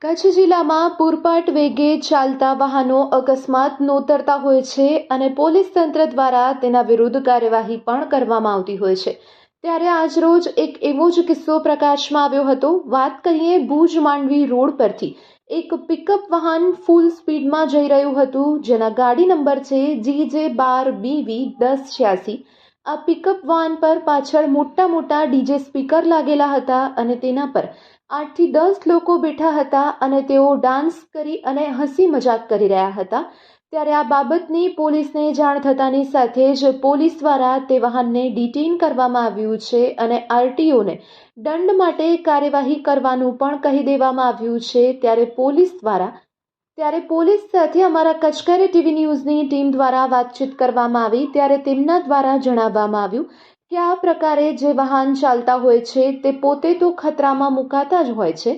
કચ્છ જિલ્લામાં પૂરપાટ વેગે ચાલતા વાહનો અકસ્માત નોંધાતા હોય છે અને પોલીસ તંત્ર દ્વારા તેના વિરુદ્ધ કાર્યવાહી પણ કરવામાં આવતી હોય છે। ત્યારે આજરોજ એક એવો જ કિસ્સો પ્રકાશમાં આવ્યો હતો। વાત કરીએ ભુજ માંડવી રોડ પરથી એક પિકઅપ વાહન ફૂલ સ્પીડમાં જઈ રહ્યું હતું, જેના ગાડી નંબર છે GJ12BV1086। આ પિકઅપ વાહન પર પાછળ મોટા ડીજે સ્પીકર લાગેલા હતા અને તેના પર 8 થી 10 લોકો બેઠા હતા અને તેઓ ડાન્સ કરી અને હસી મજાક કરી રહ્યા હતા। ત્યારે આ બાબતની પોલીસને જાણ થતાની સાથે જ પોલીસ દ્વારા તે વાહનને ડિટેઇન કરવામાં આવ્યું છે અને આરટીઓને દંડ માટે કાર્યવાહી કરવાનું પણ કહી દેવામાં આવ્યું છે। ત્યારે પોલીસ સાથે અમારા કચ્છકરે ટીવી ન્યૂઝની ટીમ દ્વારા વાતચીત કરવામાં આવી, ત્યારે તેમના દ્વારા જણાવવામાં આવ્યું કે આ પ્રકારે જે વાહન ચાલતા હોય છે તે પોતે તો ખતરામાં મુકાતા જ હોય છે,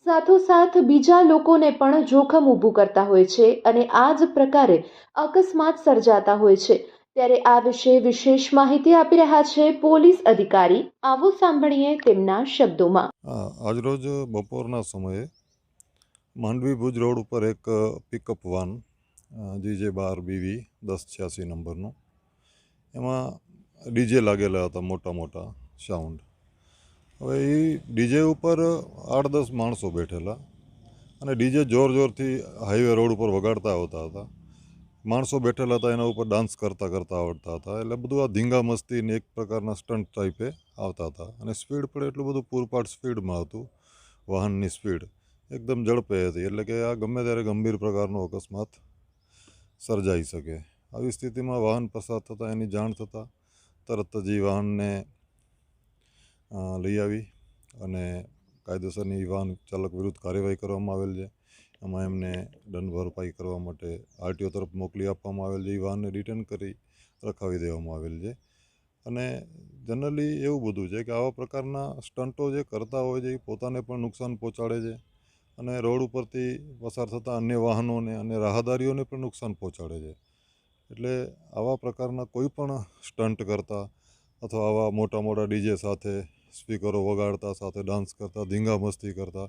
સાથોસાથ બીજા લોકોને પણ જોખમ ઊભું કરતા હોય છે અને આ જ પ્રકારે અકસ્માત સર્જાતા હોય છે। ત્યારે આ વિશે વિશેષ માહિતી આપી રહ્યા છે પોલીસ અધિકારી। આવો સાંભળીએ તેમના શબ્દોમાં। આજરોજ બપોરના સમયે માંડવી ભુજ રોડ ઉપર એક પિકઅપ વાન GJ12BV1086 નંબરનું, એમાં ડીજે લાગેલા હતા, મોટા સાઉન્ડ। હવે એ ડીજે ઉપર 8-10 માણસો બેઠેલા અને ડીજે જોરથી હાઈવે રોડ ઉપર વગાડતા આવતા હતા। માણસો બેઠેલા હતા, એના ઉપર ડાન્સ કરતા આવડતા હતા, એટલે બધું આ ધીંગા મસ્તી ને એક પ્રકારના સ્ટન્ટ ટાઈપે આવતા હતા અને સ્પીડ પણ એટલું બધું પૂરપાટ સ્પીડમાં હતું। વાહનની સ્પીડ એકદમ ઝડપે હતી, એટલે કે આ ગમે ત્યારે ગંભીર પ્રકારનો અકસ્માત સર્જાઈ શકે। આવી સ્થિતિમાં વાહન પસાર થતાં એની જાણ થતાં તરત જ એ વાહનને લઈ આવી અને કાયદેસરની વાહન ચાલક વિરુદ્ધ કાર્યવાહી કરવામાં આવેલ છે। એમાં એમને દંડ ભરપાઈ કરવા માટે આરટીઓ તરફ મોકલી આપવામાં આવેલ છે। એ વાહનને રિટર્ન કરી રખાવી દેવામાં આવેલ છે અને જનરલી એવું બધું છે કે આવા પ્રકારના સ્ટન્ટો જે કરતા હોય છે એ પોતાને પણ નુકસાન પહોંચાડે છે અને રોડ ઉપરથી પસાર થતા અન્ય વાહનોને અને રાહદારીઓને પણ નુકસાન પહોંચાડે છે। એટલે આવા પ્રકારના કોઈ પણ સ્ટન્ટ કરતા અથવા આવા મોટા ડીજે સાથે સ્પીકરો વગાડતા, સાથે ડાન્સ કરતા, ધીંગા મસ્તી કરતા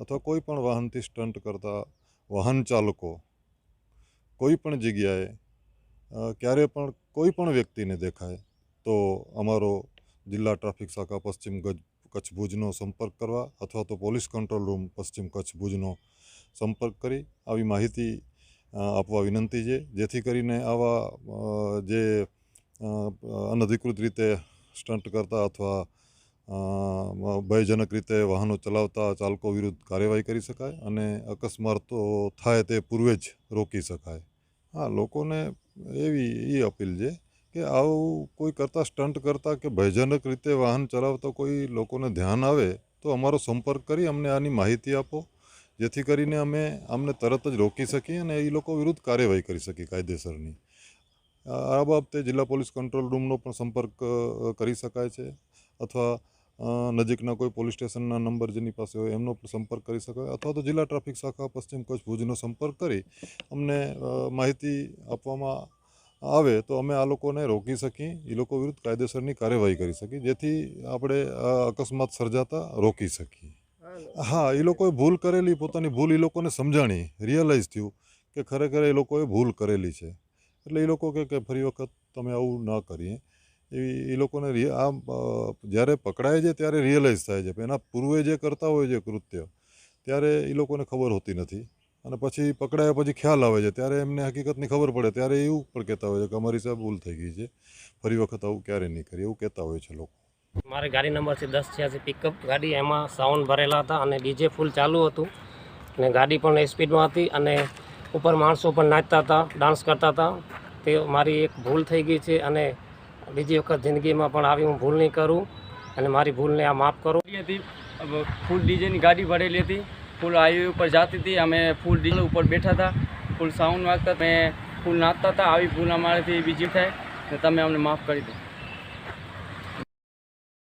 અથવા કોઈ પણ વાહનથી સ્ટન્ટ કરતા વાહન ચાલકો કોઈ પણ જગ્યાએ ક્યારે પણ કોઈ પણ વ્યક્તિને દેખાય તો અમારો જિલ્લા ટ્રાફિક શાખા પશ્ચિમ કચ્છ ભુજનો સંપર્ક કરવા અથવા તો પોલીસ કંટ્રોલ રૂમ પશ્ચિમ કચ્છ ભુજનો સંપર્ક કરી આવી માહિતી આપવા વિનંતી છે, જેથી કરીને આવા જે અનધિકૃત રીતે સ્ટન્ટ કરતા અથવા ભયજનક રીતે વાહનો ચલાવતા ચાલકો વિરુદ્ધ કાર્યવાહી કરી શકાય અને અકસ્માતો થાય તે પૂર્વે જ રોકી શકાય। હા, લોકોને એવી અપીલ છે કે આવું કોઈ કરતા સ્ટન્ટ કરતા કે ભયજનક રીતે વાહન ચલાવતા કોઈ લોકોને ધ્યાન આવે તો અમારો સંપર્ક કરી અમને આની માહિતી આપો, જેથી કરીને અમે આમને તરત જ રોકી શકીએ અને એ લોકો વિરુદ્ધ કાર્યવાહી કરી શકીએ કાયદેસરની। આ બાબતે જિલ્લા પોલીસ કંટ્રોલ રૂમનો પણ સંપર્ક કરી શકાય છે અથવા નજીકના કોઈ પોલીસ સ્ટેશનના નંબર જેની પાસે હોય એમનો પણ સંપર્ક કરી શકાય અથવા તો જિલ્લા ટ્રાફિક શાખા પશ્ચિમ કચ્છ ભુજનો સંપર્ક કરી અમને માહિતી આપવામાં આવે તો અમે આ લોકોને રોકી શકીએ, એ લોકો વિરુદ્ધ કાયદેસરની કાર્યવાહી કરી શકીએ, જેથી આપણે અકસ્માત સર્જાતા રોકી શકીએ। હા, એ લોકોએ ભૂલ કરેલી, પોતાની ભૂલ એ લોકોને સમજાણી, રિયલાઇઝ થયું કે ખરેખર એ લોકોએ ભૂલ કરેલી છે, એટલે એ લોકો કે ફરી વખત તમે આવું ના કરીએ। એ લોકોને જ્યારે પકડાય છે ત્યારે રિયલાઇઝ થાય છે, એના પૂર્વે જે કરતા હોય છે કૃત્ય ત્યારે એ લોકોને ખબર હોતી નથી અને પછી પકડાયા પછી ખ્યાલ આવે છે ત્યારે એમને હકીકતની ખબર પડે ત્યારે એવું પણ કહેતા હોય છે કે અમારી સાહેબ ભૂલ થઈ ગઈ છે, ફરી વખત આવું ક્યારે નહીં કરીએ, એવું કહેતા હોય છે લોકો। મારી ગાડી નંબર છે 1086 પિકઅપ ગાડી, એમાં સાઉન્ડ ભરેલા હતા અને ડીજે ફૂલ ચાલુ હતું અને ગાડી પણ સ્પીડમાં હતી અને ઉપર માણસો પણ નાચતા હતા, ડાન્સ કરતા હતા। તે મારી એક ભૂલ થઈ ગઈ છે અને બીજી વખત જિંદગીમાં પણ આવી હું ભૂલ નહીં કરું અને મારી ભૂલને આ માફ કરો। ફૂલ ડીજેની ગાડી ભરેલી હતી, ફૂલ હાઈવે ઉપર જતી હતી, અમે ફૂલ ડીજે ઉપર બેઠા હતા, ફૂલ સાઉન્ડ વાગતા, મેં ફૂલ નાચતા હતા। આવી ભૂલ અમારાથી બીજી થાય ને તમે અમને માફ કરી દો।